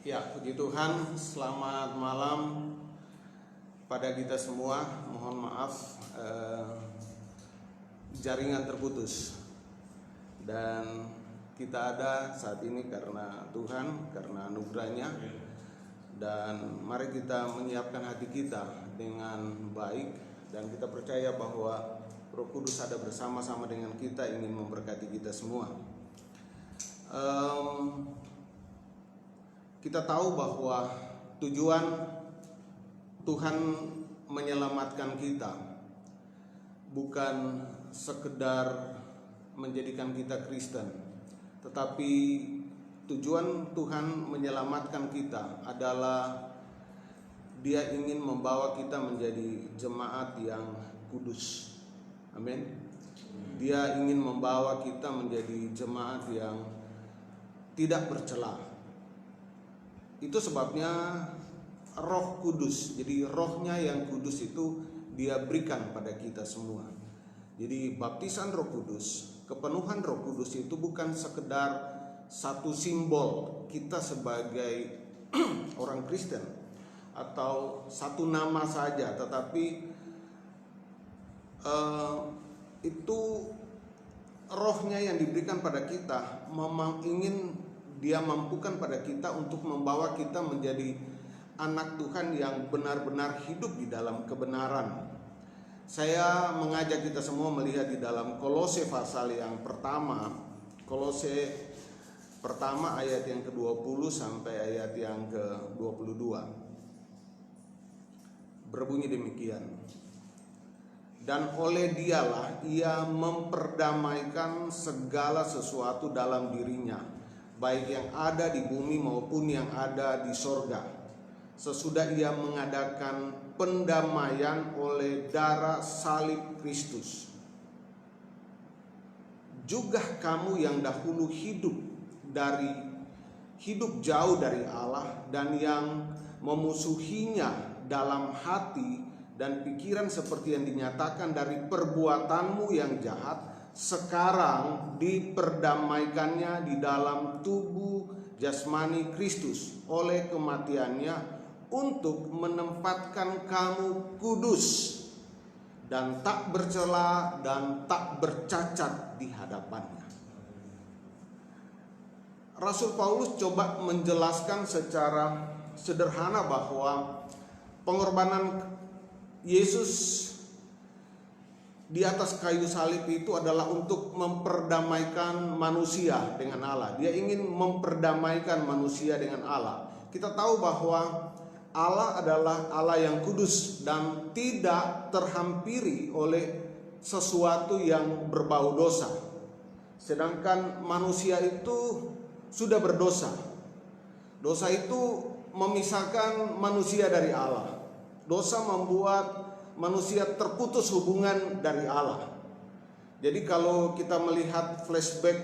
Ya, puji Tuhan, selamat malam pada kita semua. Mohon maaf jaringan terputus. Dan kita ada saat ini karena Tuhan, karena anugerahnya. Dan mari kita menyiapkan hati kita dengan baik. Dan kita percaya bahwa Roh Kudus ada bersama-sama dengan kita, ingin memberkati kita semua. Kita tahu bahwa tujuan Tuhan menyelamatkan kita bukan sekedar menjadikan kita Kristen, tetapi tujuan Tuhan menyelamatkan kita adalah Dia ingin membawa kita menjadi jemaat yang kudus. Amin. Dia ingin membawa kita menjadi jemaat yang tidak bercela. Itu sebabnya Roh Kudus, jadi rohnya yang kudus itu Dia berikan pada kita semua. Jadi baptisan Roh Kudus, kepenuhan Roh Kudus itu bukan sekedar satu simbol kita sebagai orang Kristen atau satu nama saja, tetapi itu rohnya yang diberikan pada kita memang ingin Dia mampukan pada kita untuk membawa kita menjadi anak Tuhan yang benar-benar hidup di dalam kebenaran. Saya mengajak kita semua melihat di dalam Kolose pasal yang pertama, Kolose pertama ayat yang ke-20 sampai ayat yang ke-22. Berbunyi demikian. Dan oleh Dialah Ia memperdamaikan segala sesuatu dalam dirinya, baik yang ada di bumi maupun yang ada di sorga, sesudah Ia mengadakan pendamaian oleh darah salib Kristus. Juga kamu yang dahulu hidup jauh dari Allah dan yang memusuhinya dalam hati dan pikiran seperti yang dinyatakan dari perbuatanmu yang jahat, sekarang diperdamaikannya di dalam tubuh jasmani Kristus oleh kematiannya untuk menempatkan kamu kudus dan tak bercela dan tak bercacat di hadapannya. Rasul Paulus coba menjelaskan secara sederhana bahwa pengorbanan Yesus di atas kayu salib itu adalah untuk memperdamaikan manusia dengan Allah. Dia ingin memperdamaikan manusia dengan Allah. Kita tahu bahwa Allah adalah Allah yang kudus dan tidak terhampiri oleh sesuatu yang berbau dosa. Sedangkan manusia itu sudah berdosa. Dosa itu memisahkan manusia dari Allah. Dosa membuat manusia terputus hubungan dari Allah. Jadi kalau kita melihat flashback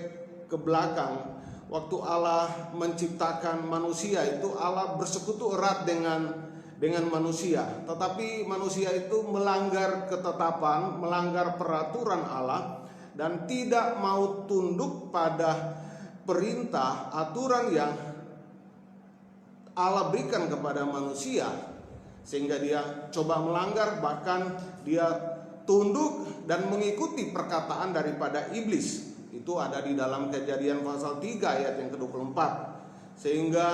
ke belakang, waktu Allah menciptakan manusia itu Allah bersekutu erat dengan manusia. Tetapi manusia itu melanggar ketetapan, melanggar peraturan Allah dan tidak mau tunduk pada perintah, aturan yang Allah berikan kepada manusia. Sehingga dia coba melanggar, bahkan dia tunduk dan mengikuti perkataan daripada iblis. Itu ada di dalam Kejadian pasal 3 ayat yang ke-24. Sehingga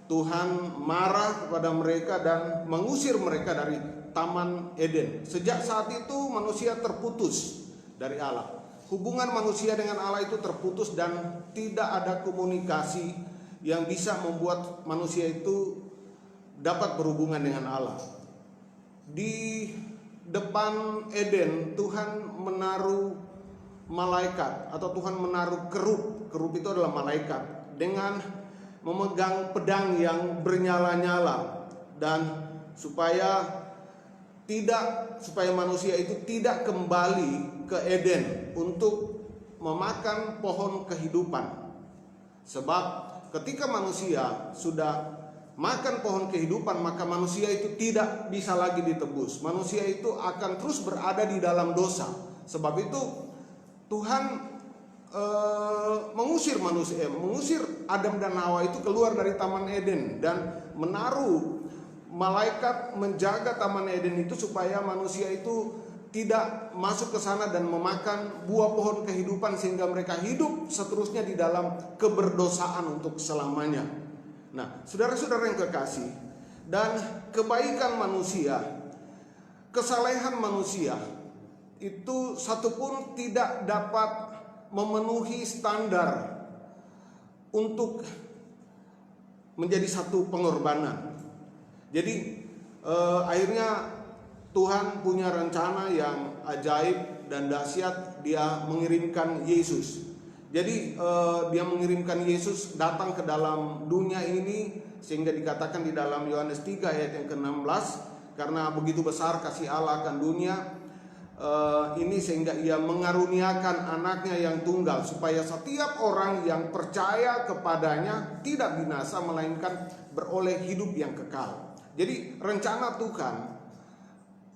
Tuhan marah kepada mereka dan mengusir mereka dari Taman Eden. Sejak saat itu manusia terputus dari Allah. Hubungan manusia dengan Allah itu terputus dan tidak ada komunikasi yang bisa membuat manusia itu dapat berhubungan dengan Allah. Di depan Eden Tuhan menaruh malaikat atau Tuhan menaruh kerub. Kerub itu adalah malaikat dengan memegang pedang yang bernyala-nyala dan supaya manusia itu tidak kembali ke Eden untuk memakan pohon kehidupan. Sebab ketika manusia sudah makan pohon kehidupan, maka manusia itu tidak bisa lagi ditebus. Manusia itu akan terus berada di dalam dosa. Sebab itu Tuhan mengusir manusia, mengusir Adam dan Hawa itu keluar dari Taman Eden dan menaruh malaikat menjaga Taman Eden itu supaya manusia itu tidak masuk ke sana dan memakan buah pohon kehidupan sehingga mereka hidup seterusnya di dalam keberdosaan untuk selamanya. Nah, saudara-saudara yang kekasih, dan kebaikan manusia, kesalehan manusia itu satupun tidak dapat memenuhi standar untuk menjadi satu pengorbanan. Jadi akhirnya Tuhan punya rencana yang ajaib dan dahsyat. Dia mengirimkan Yesus. Jadi dia mengirimkan Yesus datang ke dalam dunia ini, sehingga dikatakan di dalam Yohanes 3 ayat yang ke-16, karena begitu besar kasih Allah akan dunia ini sehingga ia mengaruniakan anaknya yang tunggal, supaya setiap orang yang percaya kepadanya tidak binasa melainkan beroleh hidup yang kekal. Jadi rencana Tuhan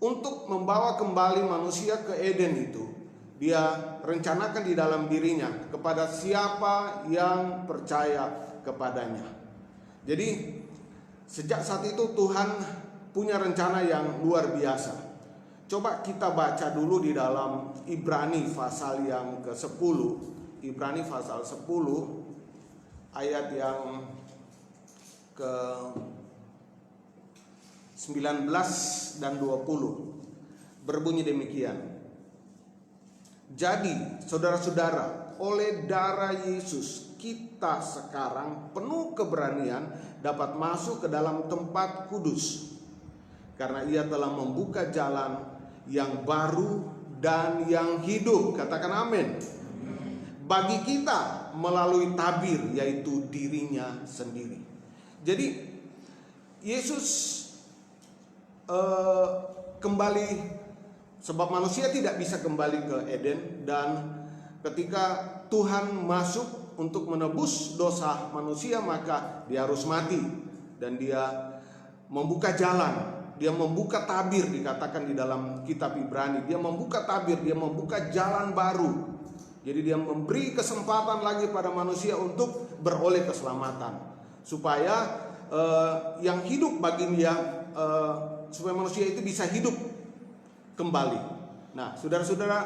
untuk membawa kembali manusia ke Eden itu dia rencanakan di dalam dirinya kepada siapa yang percaya kepadanya. Jadi sejak saat itu Tuhan punya rencana yang luar biasa. Coba kita baca dulu di dalam Ibrani pasal yang ke-10. Ibrani pasal 10 ayat yang ke-19 dan 20. Berbunyi demikian. Jadi, saudara-saudara, oleh darah Yesus kita sekarang penuh keberanian dapat masuk ke dalam tempat kudus, karena ia telah membuka jalan yang baru dan yang hidup, katakan amin, bagi kita melalui tabir, yaitu dirinya sendiri. Jadi Yesus kembali, sebab manusia tidak bisa kembali ke Eden, dan ketika Tuhan masuk untuk menebus dosa manusia, maka dia harus mati, dan dia membuka jalan. Dia membuka tabir, dikatakan di dalam kitab Ibrani. Dia membuka tabir, dia membuka jalan baru. Jadi dia memberi kesempatan lagi pada manusia untuk beroleh keselamatan, supaya yang hidup bagi dia, supaya manusia itu bisa hidup kembali. Nah, saudara-saudara,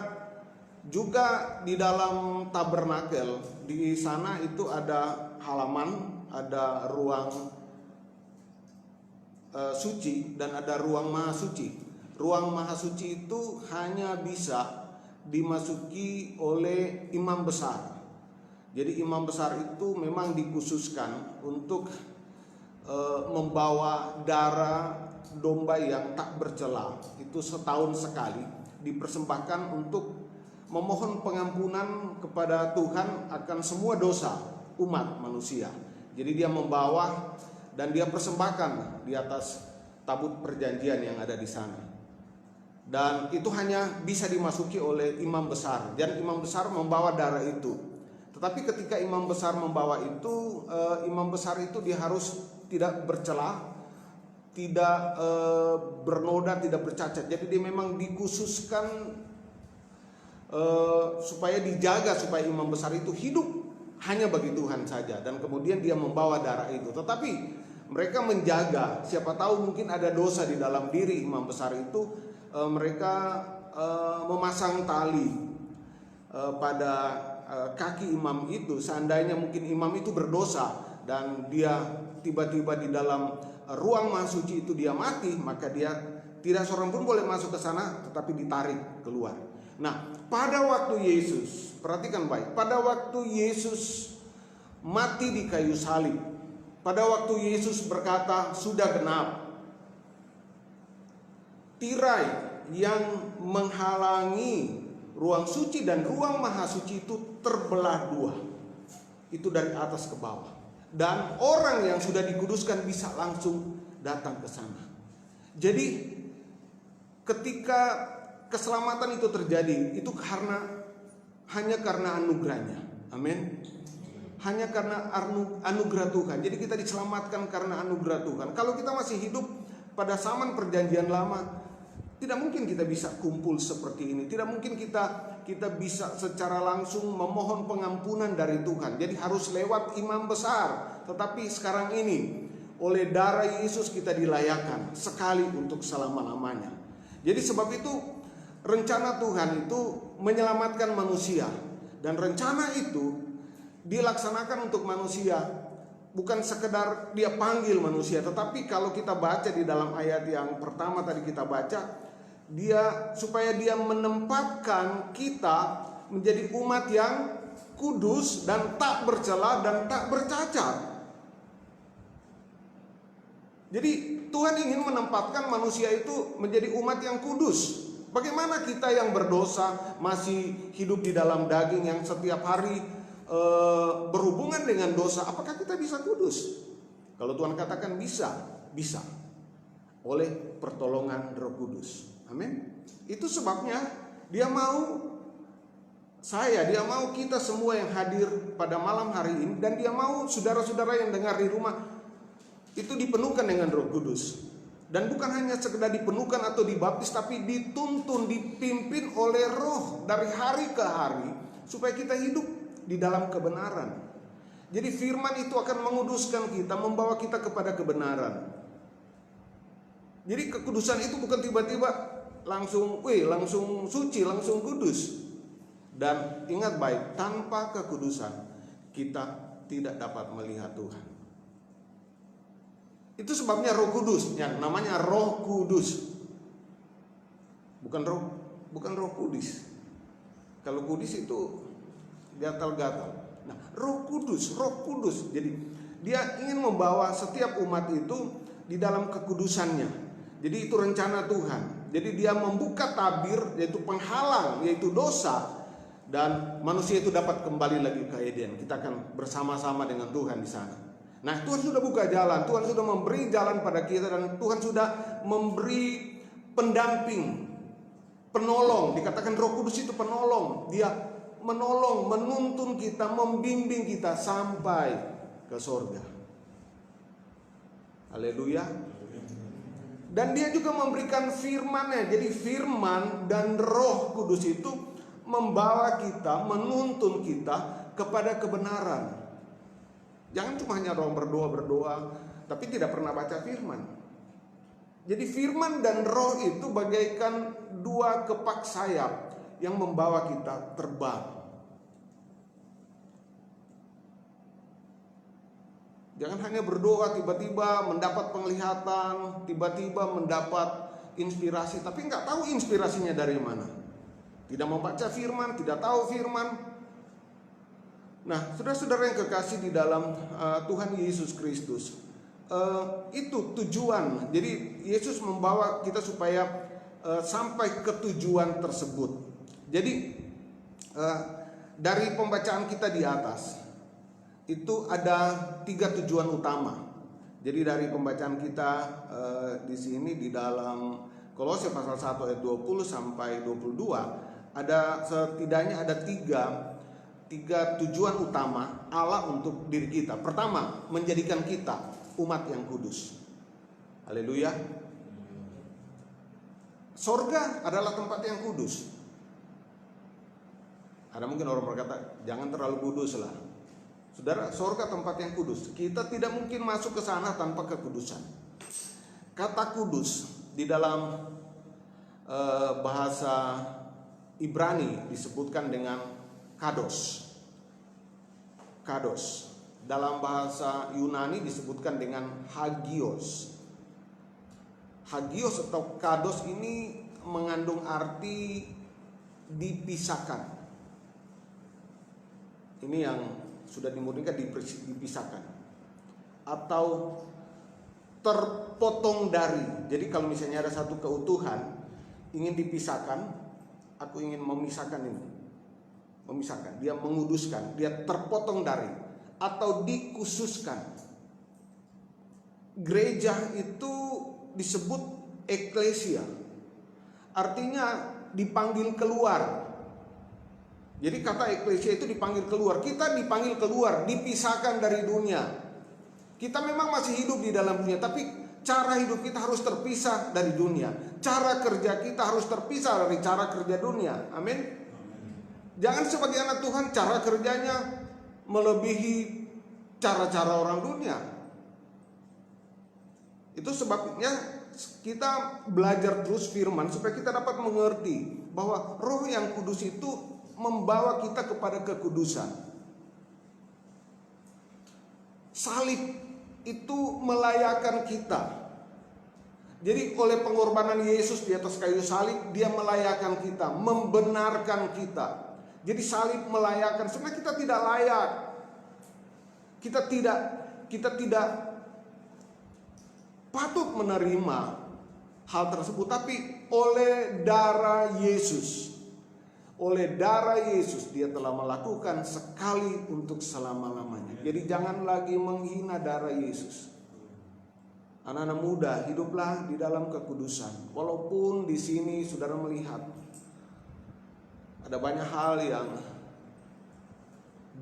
juga di dalam tabernakel, di sana itu ada halaman, ada ruang suci dan ada ruang maha suci. Ruang maha suci itu hanya bisa dimasuki oleh imam besar. Jadi imam besar itu memang dikhususkan untuk membawa darah domba yang tak bercela. Itu setahun sekali dipersembahkan untuk memohon pengampunan kepada Tuhan akan semua dosa umat manusia. Jadi dia membawa dan dia persembahkan di atas tabut perjanjian yang ada di sana. Dan itu hanya bisa dimasuki oleh imam besar, dan imam besar membawa darah itu. Tetapi ketika imam besar membawa itu, imam besar itu dia harus tidak bercela, tidak bernoda, tidak bercacat. Jadi dia memang dikhususkan supaya dijaga, supaya imam besar itu hidup hanya bagi Tuhan saja, dan kemudian dia membawa darah itu. Tetapi mereka menjaga, siapa tahu mungkin ada dosa di dalam diri imam besar itu. Mereka memasang tali pada kaki imam itu. Seandainya mungkin imam itu berdosa dan dia tiba-tiba di dalam ruang maha suci itu dia mati, maka dia tidak seorang pun boleh masuk ke sana, tetapi ditarik keluar. Nah, pada waktu Yesus, perhatikan baik, pada waktu Yesus mati di kayu salib, pada waktu Yesus berkata sudah genap, tirai yang menghalangi ruang suci dan ruang maha suci itu terbelah dua. Itu dari atas ke bawah. Dan orang yang sudah dikuduskan bisa langsung datang ke sana. Jadi ketika keselamatan itu terjadi, itu hanya karena anugerahnya. Amin. Hanya karena anugerah Tuhan. Jadi kita diselamatkan karena anugerah Tuhan. Kalau kita masih hidup pada zaman perjanjian lama, Tidak mungkin kita bisa kumpul seperti ini. Tidak mungkin kita bisa secara langsung memohon pengampunan dari Tuhan. Jadi harus lewat imam besar. Tetapi sekarang ini oleh darah Yesus kita dilayakkan sekali untuk selama-lamanya. Jadi sebab itu rencana Tuhan itu menyelamatkan manusia. Dan rencana itu dilaksanakan untuk manusia. Bukan sekedar dia panggil manusia, tetapi kalau kita baca di dalam ayat yang pertama tadi kita baca, supaya dia menempatkan kita menjadi umat yang kudus dan tak bercela dan tak bercacat. Jadi Tuhan ingin menempatkan manusia itu menjadi umat yang kudus. Bagaimana kita yang berdosa masih hidup di dalam daging yang setiap hari berhubungan dengan dosa, apakah kita bisa kudus? Kalau Tuhan katakan bisa oleh pertolongan Roh Kudus. Amin. Itu sebabnya dia mau kita semua yang hadir pada malam hari ini, dan dia mau saudara-saudara yang dengar di rumah itu dipenuhkan dengan Roh Kudus. Dan bukan hanya sekedar dipenuhkan atau dibaptis, tapi dituntun, dipimpin oleh Roh dari hari ke hari supaya kita hidup di dalam kebenaran. Jadi firman itu akan menguduskan kita, membawa kita kepada kebenaran. Jadi kekudusan itu bukan tiba-tiba langsung suci, langsung kudus. Dan ingat baik, tanpa kekudusan kita tidak dapat melihat Tuhan. Itu sebabnya Roh Kudus, yang namanya Roh Kudus. Bukan Roh Kudus. Kalau Kudus itu gatal-gatal. Nah, Roh Kudus. Jadi dia ingin membawa setiap umat itu di dalam kekudusannya. Jadi itu rencana Tuhan. Jadi dia membuka tabir, yaitu penghalang, yaitu dosa, dan manusia itu dapat kembali lagi ke Eden. Kita akan bersama-sama dengan Tuhan di sana. Nah, Tuhan sudah buka jalan, Tuhan sudah memberi jalan pada kita, dan Tuhan sudah memberi pendamping, penolong. Dikatakan Roh Kudus itu penolong. Dia menolong, menuntun kita, membimbing kita sampai ke surga. Haleluya. Dan dia juga memberikan firman-Nya. Jadi firman dan Roh Kudus itu membawa kita, menuntun kita kepada kebenaran. Jangan cuma hanya orang berdoa, tapi tidak pernah baca firman. Jadi firman dan Roh itu bagaikan dua kepak sayap yang membawa kita terbang. Jangan hanya berdoa tiba-tiba mendapat penglihatan, tiba-tiba mendapat inspirasi, tapi nggak tahu inspirasinya dari mana. Tidak membaca firman, tidak tahu firman. Nah, saudara-saudara yang kekasih di dalam Tuhan Yesus Kristus, itu tujuan. Jadi Yesus membawa kita supaya sampai ke tujuan tersebut. Jadi dari pembacaan kita di atas itu ada 3 tujuan utama. Jadi dari pembacaan kita di sini di dalam Kolose pasal 1 ayat 20 sampai 22 setidaknya ada tiga tujuan utama Allah untuk diri kita. Pertama, menjadikan kita umat yang kudus. Haleluya. Sorga adalah tempat yang kudus. Ada mungkin orang berkata, jangan terlalu kudus lah. Saudara, sorga tempat yang kudus. Kita tidak mungkin masuk ke sana tanpa kekudusan. Kata kudus di dalam bahasa Ibrani disebutkan dengan kados. Kados. Dalam bahasa Yunani disebutkan dengan hagios. Hagios atau kados ini mengandung arti dipisahkan. Ini yang sudah dimurnikan, dipisahkan atau terpotong dari. Jadi kalau misalnya ada satu keutuhan ingin dipisahkan, aku ingin memisahkan ini, memisahkan, dia menguduskan, dia terpotong dari atau dikhususkan. Gereja itu disebut eklesia, artinya dipanggil keluar. Jadi kata eklesia itu dipanggil keluar. Kita dipanggil keluar, dipisahkan dari dunia. Kita memang masih hidup di dalam dunia, tapi cara hidup kita harus terpisah dari dunia. Cara kerja kita harus terpisah dari cara kerja dunia. Amin. Jangan sebagai anak Tuhan cara kerjanya melebihi cara-cara orang dunia. Itu sebabnya kita belajar terus firman supaya kita dapat mengerti bahwa Roh yang Kudus itu membawa kita kepada kekudusan. Salib itu melayakan kita. Jadi oleh pengorbanan Yesus di atas kayu salib, dia melayakan kita, membenarkan kita. Jadi salib melayakan. Sebenarnya kita tidak layak. Kita tidak patut menerima hal tersebut, tapi oleh darah Yesus, dia telah melakukan sekali untuk selama-lamanya. Jadi jangan lagi menghina darah Yesus. Anak-anak muda, hiduplah di dalam kekudusan. Walaupun di sini saudara melihat ada banyak hal yang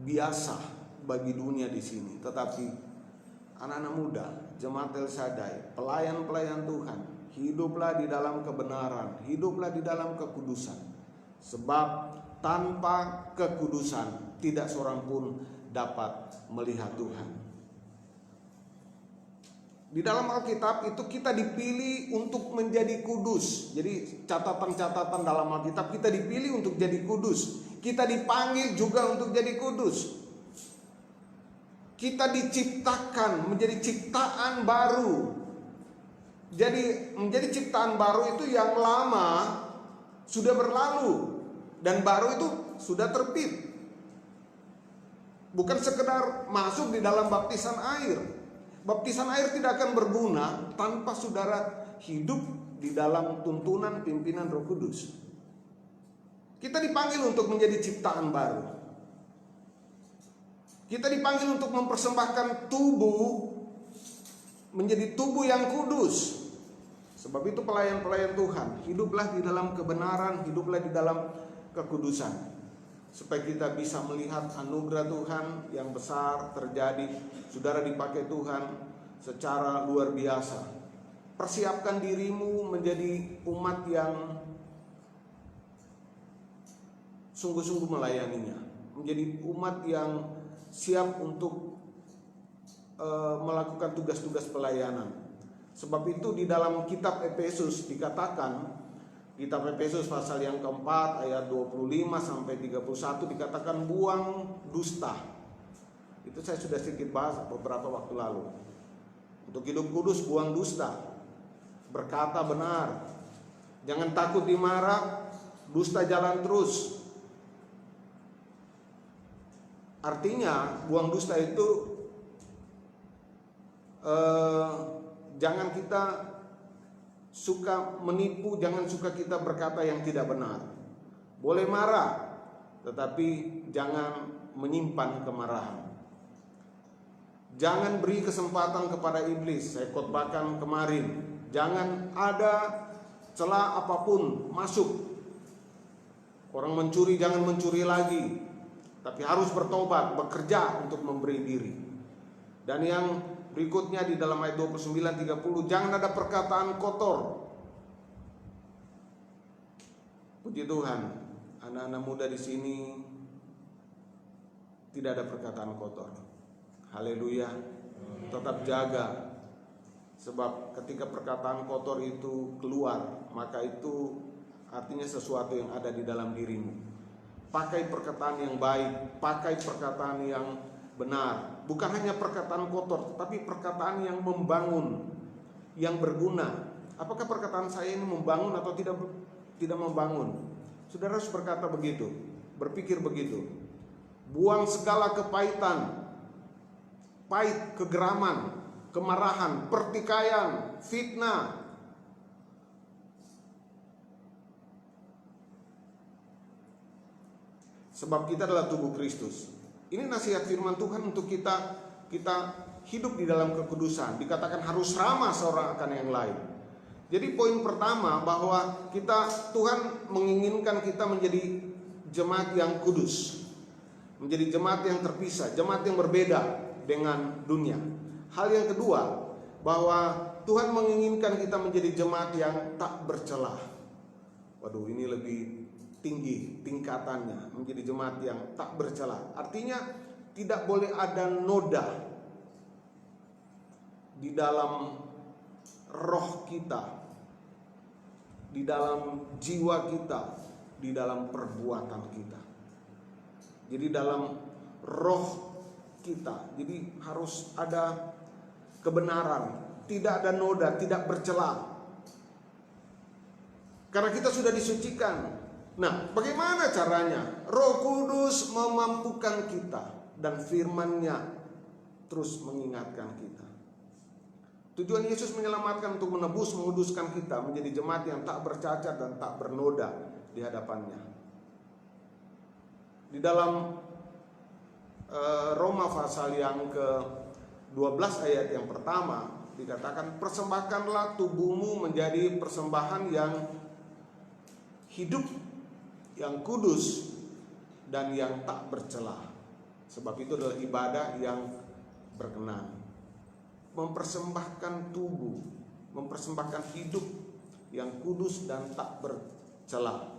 biasa bagi dunia di sini, tetapi anak-anak muda, jemaat El Shaddai, pelayan-pelayan Tuhan, hiduplah di dalam kebenaran, hiduplah di dalam kekudusan. Sebab tanpa kekudusan tidak seorang pun dapat melihat Tuhan. Di dalam Alkitab itu kita dipilih untuk menjadi kudus. Jadi catatan-catatan dalam Alkitab, kita dipilih untuk jadi kudus. Kita dipanggil juga untuk jadi kudus. Kita diciptakan menjadi ciptaan baru. Jadi menjadi ciptaan baru itu yang lama sudah berlalu dan baru itu sudah terbit. Bukan sekedar masuk di dalam baptisan air. Baptisan air tidak akan berguna tanpa saudara hidup di dalam tuntunan pimpinan Roh Kudus. Kita dipanggil untuk menjadi ciptaan baru. Kita dipanggil untuk mempersembahkan tubuh menjadi tubuh yang kudus. Sebab itu pelayan-pelayan Tuhan, hiduplah di dalam kebenaran, hiduplah di dalam kekudusan. Supaya kita bisa melihat anugerah Tuhan yang besar terjadi. Saudara dipakai Tuhan secara luar biasa. Persiapkan dirimu menjadi umat yang sungguh-sungguh melayaninya. Menjadi umat yang siap untuk melakukan tugas-tugas pelayanan. Sebab itu di dalam kitab Efesus dikatakan, kitab Efesus pasal yang keempat ayat 25 sampai 31 dikatakan buang dusta. Itu saya sudah sedikit bahas beberapa waktu lalu. Untuk hidup kudus buang dusta. Berkata benar. Jangan takut dimarah, dusta jalan terus. Artinya buang dusta itu jangan kita suka menipu, jangan suka kita berkata yang tidak benar. Boleh marah, tetapi jangan menyimpan kemarahan. Jangan beri kesempatan kepada iblis. Saya khotbahkan kemarin, jangan ada celah apapun masuk. Orang mencuri jangan mencuri lagi, tapi harus bertobat, bekerja untuk memberi diri. Dan yang berikutnya di dalam ayat 29-30, jangan ada perkataan kotor. Puji Tuhan, anak-anak muda di sini tidak ada perkataan kotor. Haleluya. Tetap jaga. Sebab ketika perkataan kotor itu keluar, maka itu artinya sesuatu yang ada di dalam dirimu. Pakai perkataan yang baik, pakai perkataan yang benar. Bukan hanya perkataan kotor, tetapi perkataan yang membangun, yang berguna. Apakah perkataan saya ini membangun atau tidak membangun? Saudara harus berkata begitu, berpikir begitu. Buang segala kepahitan, pahit, kegeraman, kemarahan, pertikaian, fitnah. Sebab kita adalah tubuh Kristus. Ini nasihat firman Tuhan untuk kita hidup di dalam kekudusan. Dikatakan harus ramah seorang akan yang lain. Jadi poin pertama bahwa Tuhan menginginkan kita menjadi jemaat yang kudus. Menjadi jemaat yang terpisah, jemaat yang berbeda dengan dunia. Hal yang kedua, bahwa Tuhan menginginkan kita menjadi jemaat yang tak bercelah. Waduh, ini lebih tinggi tingkatannya, menjadi jemaat yang tak bercelah. Artinya tidak boleh ada noda di dalam roh kita, di dalam jiwa kita, di dalam perbuatan kita. Jadi dalam roh kita, jadi harus ada kebenaran, tidak ada noda, tidak bercela. Karena kita sudah disucikan. Nah, bagaimana caranya? Roh Kudus memampukan kita dan firman-Nya terus mengingatkan kita. Tujuan Yesus menyelamatkan untuk menebus, menguduskan kita menjadi jemaat yang tak bercacat dan tak bernoda di hadapan-Nya. Di dalam Roma pasal yang ke-12 ayat yang pertama dikatakan, persembahkanlah tubuhmu menjadi persembahan yang hidup, yang kudus, dan yang tak bercela. Sebab itu adalah ibadah yang berkenan. Mempersembahkan tubuh, mempersembahkan hidup yang kudus dan tak bercela.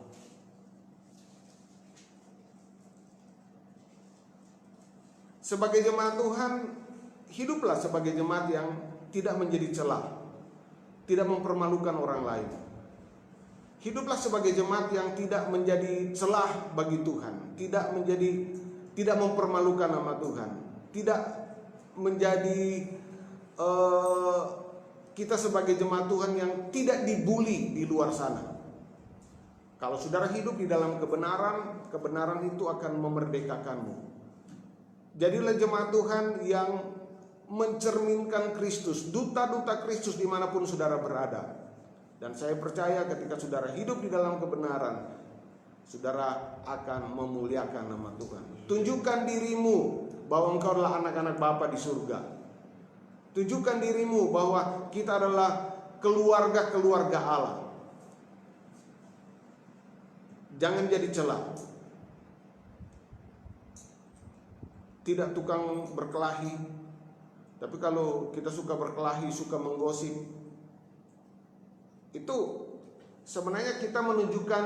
Sebagai jemaat Tuhan, hiduplah sebagai jemaat yang tidak menjadi celah, tidak mempermalukan orang lain. Hiduplah sebagai jemaat yang tidak menjadi celah bagi Tuhan, tidak mempermalukan nama Tuhan, tidak menjadi kita sebagai jemaat Tuhan yang tidak dibully di luar sana. Kalau saudara hidup di dalam kebenaran, kebenaran itu akan memerdekakanmu. Jadilah jemaat Tuhan yang mencerminkan Kristus, duta-duta Kristus dimanapun saudara berada. Dan saya percaya ketika saudara hidup di dalam kebenaran, saudara akan memuliakan nama Tuhan. Tunjukkan dirimu bahwa engkau adalah anak-anak Bapa di surga. Tunjukkan dirimu bahwa kita adalah keluarga-keluarga Allah. Jangan jadi celah. Tidak tukang berkelahi. Tapi kalau kita suka berkelahi, suka menggosip, itu sebenarnya kita menunjukkan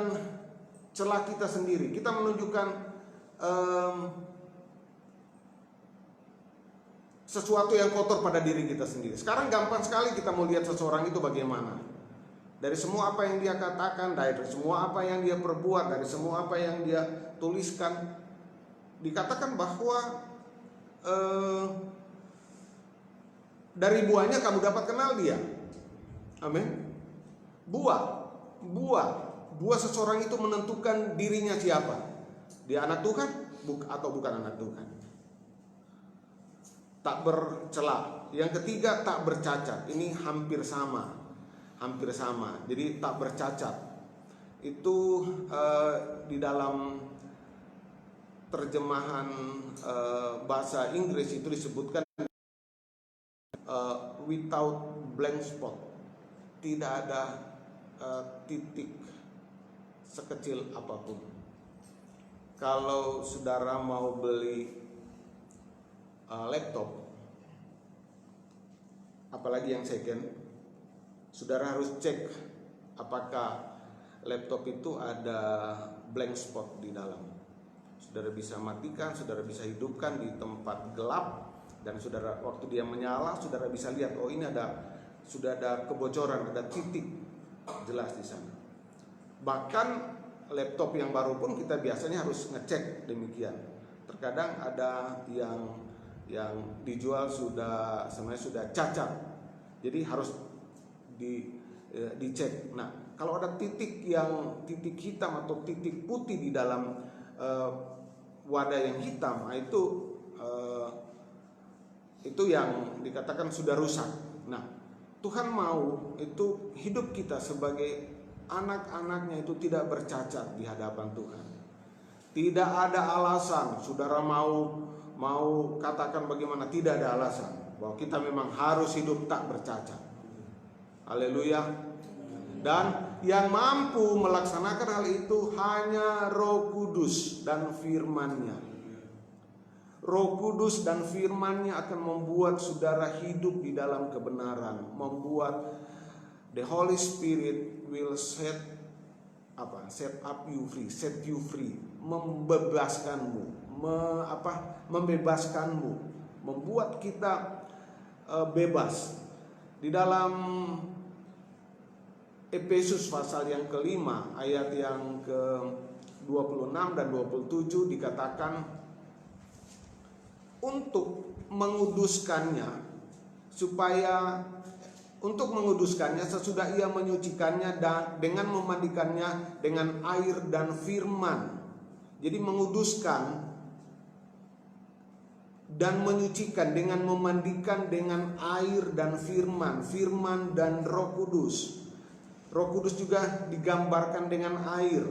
celah kita sendiri. Kita menunjukkan sesuatu yang kotor pada diri kita sendiri. Sekarang gampang sekali kita mau lihat seseorang itu bagaimana. Dari semua apa yang dia katakan, dari semua apa yang dia perbuat, dari semua apa yang dia tuliskan, dikatakan bahwa dari buahnya kamu dapat kenal dia. Amin. Buah seseorang itu menentukan dirinya siapa. Dia anak Tuhan atau bukan anak Tuhan. Tak bercela. Yang ketiga, tak bercacat. Ini hampir sama. Jadi tak bercacat itu di dalam terjemahan bahasa Inggris itu disebutkan without blank spot. Tidak ada titik sekecil apapun. Kalau saudara mau beli laptop, apalagi yang second, saudara harus cek apakah laptop itu ada blank spot di dalam. Saudara bisa matikan, saudara bisa hidupkan di tempat gelap, dan saudara waktu dia menyala, saudara bisa lihat, oh ini sudah ada kebocoran, ada titik jelas di sana. Bahkan laptop yang baru pun kita biasanya harus ngecek demikian. Terkadang ada yang dijual sebenarnya sudah cacat, jadi harus dicek. Nah, kalau ada titik hitam atau titik putih di dalam wadah yang hitam, itu yang dikatakan sudah rusak. Nah, Tuhan mau itu hidup kita sebagai anak-anaknya itu tidak bercacat di hadapan Tuhan. Tidak ada alasan saudara mau katakan bagaimana, tidak ada alasan bahwa kita memang harus hidup tak bercacat. Haleluya. Dan yang mampu melaksanakan hal itu hanya Roh Kudus dan firman-Nya. Roh Kudus dan firman-Nya akan membuat saudara hidup di dalam kebenaran, membuat the Holy Spirit will set you free, membebaskanmu, membuat kita bebas. Di dalam Efesus pasal yang kelima ayat yang ke-26 dan 27 dikatakan untuk menguduskannya sesudah ia menyucikannya dengan memandikannya dengan air dan firman. Jadi menguduskan dan menyucikan dengan memandikan dengan air dan firman dan Roh Kudus. Roh Kudus juga digambarkan dengan air.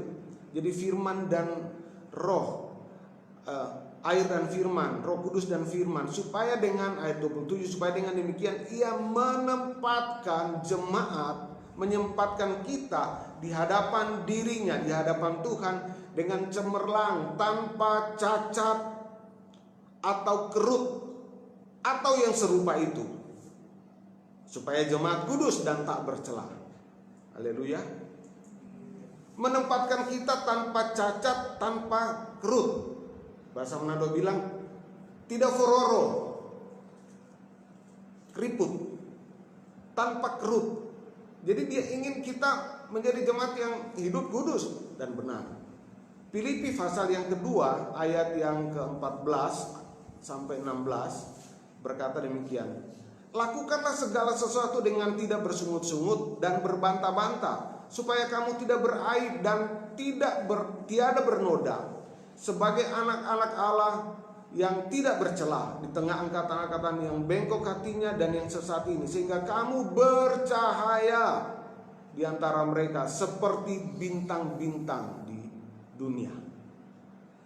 Jadi firman dan roh, air dan firman, Roh Kudus dan firman, supaya dengan ayat 27, supaya dengan demikian ia menempatkan jemaat, menyempatkan kita di hadapan dirinya, di hadapan Tuhan dengan cemerlang, tanpa cacat atau kerut atau yang serupa itu, supaya jemaat kudus dan tak bercela. Haleluya. Menempatkan kita tanpa cacat, tanpa kerut. Bahasa Manado bilang tidak fororo, keriput, tanpa kerut. Jadi dia ingin kita menjadi jemaat yang hidup kudus dan benar. Filipi pasal yang kedua ayat yang ke-14 sampai 16 berkata demikian. Lakukanlah segala sesuatu dengan tidak bersungut-sungut dan berbantah-bantah, supaya kamu tidak beraib dan tiada bernoda, sebagai anak-anak Allah yang tidak bercela di tengah angkatan-angkatan yang bengkok hatinya dan yang sesat ini, sehingga kamu bercahaya di antara mereka seperti bintang-bintang di dunia,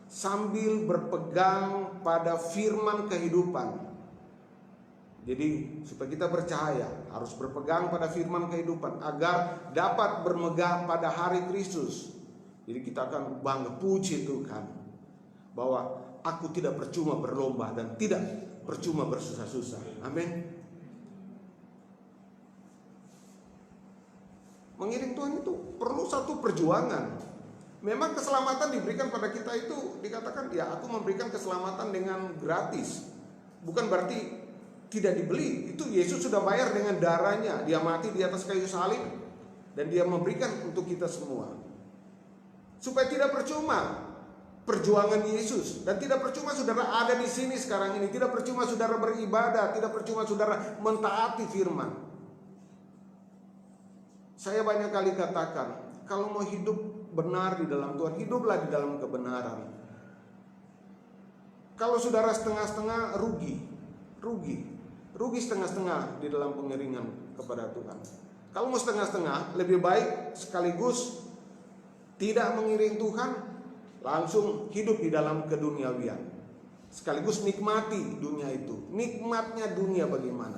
sambil berpegang pada firman kehidupan. Jadi supaya kita bercahaya harus berpegang pada firman kehidupan agar dapat bermegah pada hari Kristus. Jadi kita akan bangga, puji Tuhan, bahwa aku tidak percuma berlomba dan tidak percuma bersusah-susah. Amin. Mengiring Tuhan itu perlu satu perjuangan. Memang keselamatan diberikan pada kita itu dikatakan ya aku memberikan keselamatan dengan gratis. Bukan berarti tidak dibeli. Itu Yesus sudah bayar dengan darahnya. Dia mati di atas kayu salib dan dia memberikan untuk kita semua. Supaya tidak percuma perjuangan Yesus, dan tidak percuma saudara ada di sini sekarang ini, tidak percuma saudara beribadah, tidak percuma saudara mentaati firman. Saya banyak kali katakan, kalau mau hidup benar di dalam Tuhan, hiduplah di dalam kebenaran. Kalau saudara setengah-setengah, rugi setengah-setengah di dalam pengiringan kepada Tuhan. Kalau mau setengah-setengah, lebih baik sekaligus tidak mengiring Tuhan, langsung hidup di dalam keduniawian, sekaligus nikmati dunia itu. Nikmatnya dunia bagaimana?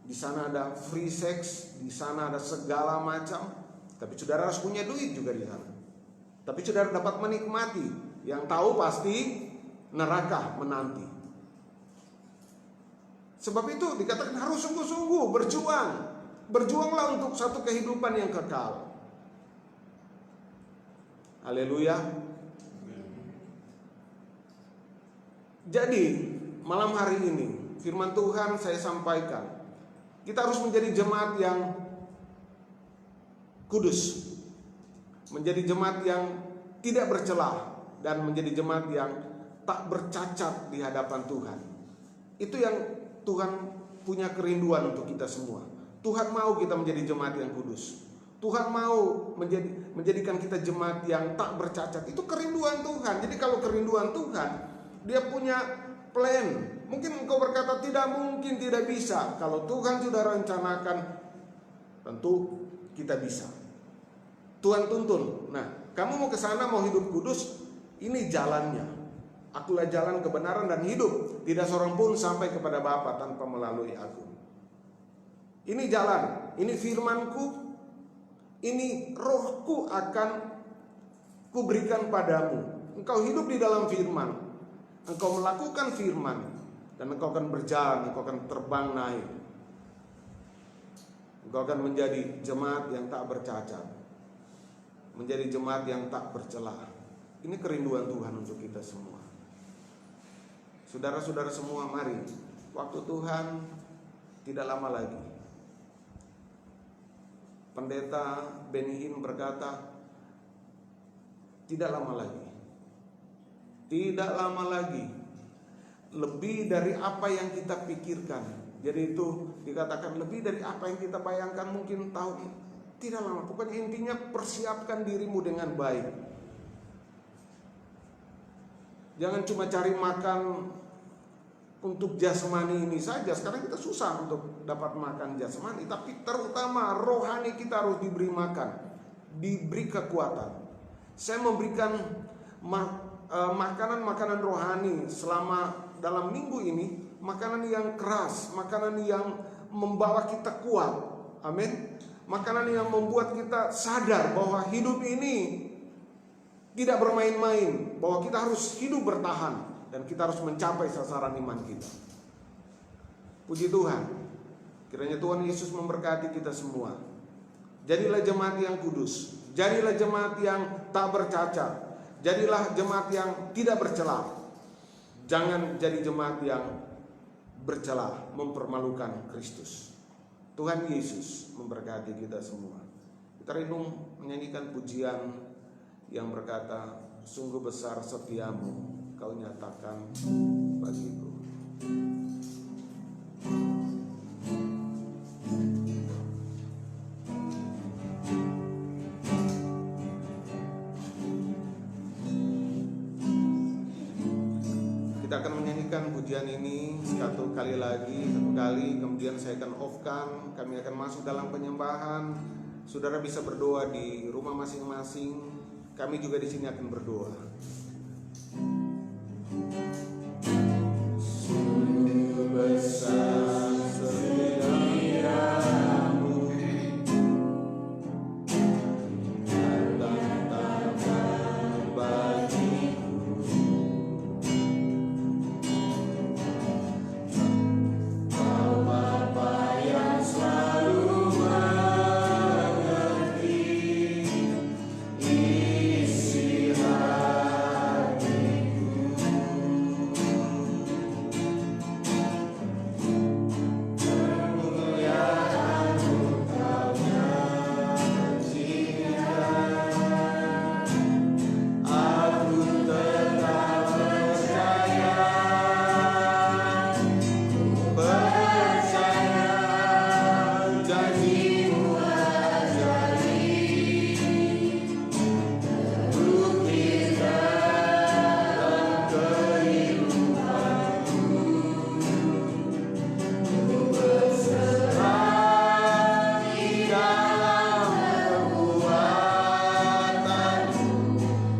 Di sana ada free sex, di sana ada segala macam, tapi saudara harus punya duit juga di sana. Tapi saudara dapat menikmati, yang tahu pasti neraka menanti. Sebab itu dikatakan harus sungguh-sungguh berjuang. Berjuanglah untuk satu kehidupan yang kekal. Haleluya. Jadi malam hari ini firman Tuhan saya sampaikan, kita harus menjadi jemaat yang kudus, menjadi jemaat yang tidak bercelah, dan menjadi jemaat yang tak bercacat di hadapan Tuhan. Itu yang Tuhan punya kerinduan untuk kita semua. Tuhan mau kita menjadi jemaat yang kudus. Tuhan mau menjadikan kita jemaat yang tak bercacat. Itu kerinduan Tuhan. Jadi kalau kerinduan Tuhan, dia punya plan. Mungkin engkau berkata tidak mungkin, tidak bisa. Kalau Tuhan sudah rencanakan, tentu kita bisa. Tuhan tuntun. Nah, kamu mau ke sana, mau hidup kudus, ini jalannya. Akulah jalan kebenaran dan hidup. Tidak seorang pun sampai kepada Bapa tanpa melalui aku. Ini jalan, ini firmanku, ini rohku akan kuberikan padamu. Engkau hidup di dalam firman. engkau melakukan firman, dan engkau akan berjalan, engkau akan terbang naik. Engkau akan menjadi jemaat yang tak bercacat, menjadi jemaat yang tak bercelah. Ini kerinduan Tuhan untuk kita semua. Saudara-saudara semua, mari, waktu Tuhan tidak lama lagi. Pendeta Benny Hinn berkata, tidak lama lagi. Tidak lama lagi. Lebih dari apa yang kita pikirkan. Jadi itu dikatakan lebih dari apa yang kita bayangkan, mungkin tahun. Tidak lama. Pokoknya intinya persiapkan dirimu dengan baik. Jangan cuma cari makan untuk jasmani ini saja. Sekarang kita susah untuk dapat makan jasmani, tapi terutama rohani kita harus diberi makan, diberi kekuatan. Saya memberikan makanan-makanan rohani selama dalam minggu ini, makanan yang keras, makanan yang membawa kita kuat. Amin. Makanan yang membuat kita sadar bahwa hidup ini tidak bermain-main, bahwa kita harus hidup bertahan dan kita harus mencapai sasaran iman kita. Puji Tuhan. Kiranya Tuhan Yesus memberkati kita semua. Jadilah jemaat yang kudus, jadilah jemaat yang tak bercacat, jadilah jemaat yang tidak bercelah. Jangan jadi jemaat yang bercelah, mempermalukan Kristus. Tuhan Yesus memberkati kita semua. Kita rindu menyanyikan pujian yang berkata, sungguh besar setiamu kau nyatakan bagiku. Kita akan menyanyikan pujian ini satu kali, kemudian saya akan off-kan. Kami akan masuk dalam penyembahan. Saudara bisa berdoa di rumah masing-masing. Kami juga di sini akan berdoa. Sungguh besar setiamu, nyatakan bagiku. Kau Bapa yang selalu mengerti isi hatiku. Kemuliaanmu kau nyajikan. Aku tetap percaya, janjimu ajaib, bukti dalam kehidupanku. Ku berserah di dalam kekuatanmu,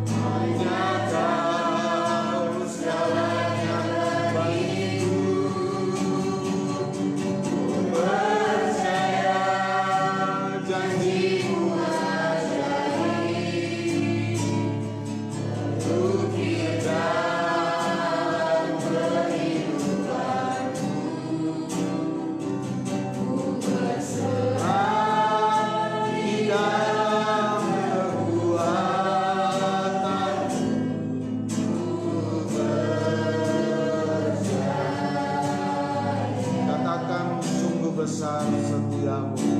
hanya Kau segalanya bagiku. Ku percaya janjimu ajaib, bukti dalam kehidupanku. Ku berserah di dalam kekuatanmu, ku percaya. Katakan, sungguh besar setiamu.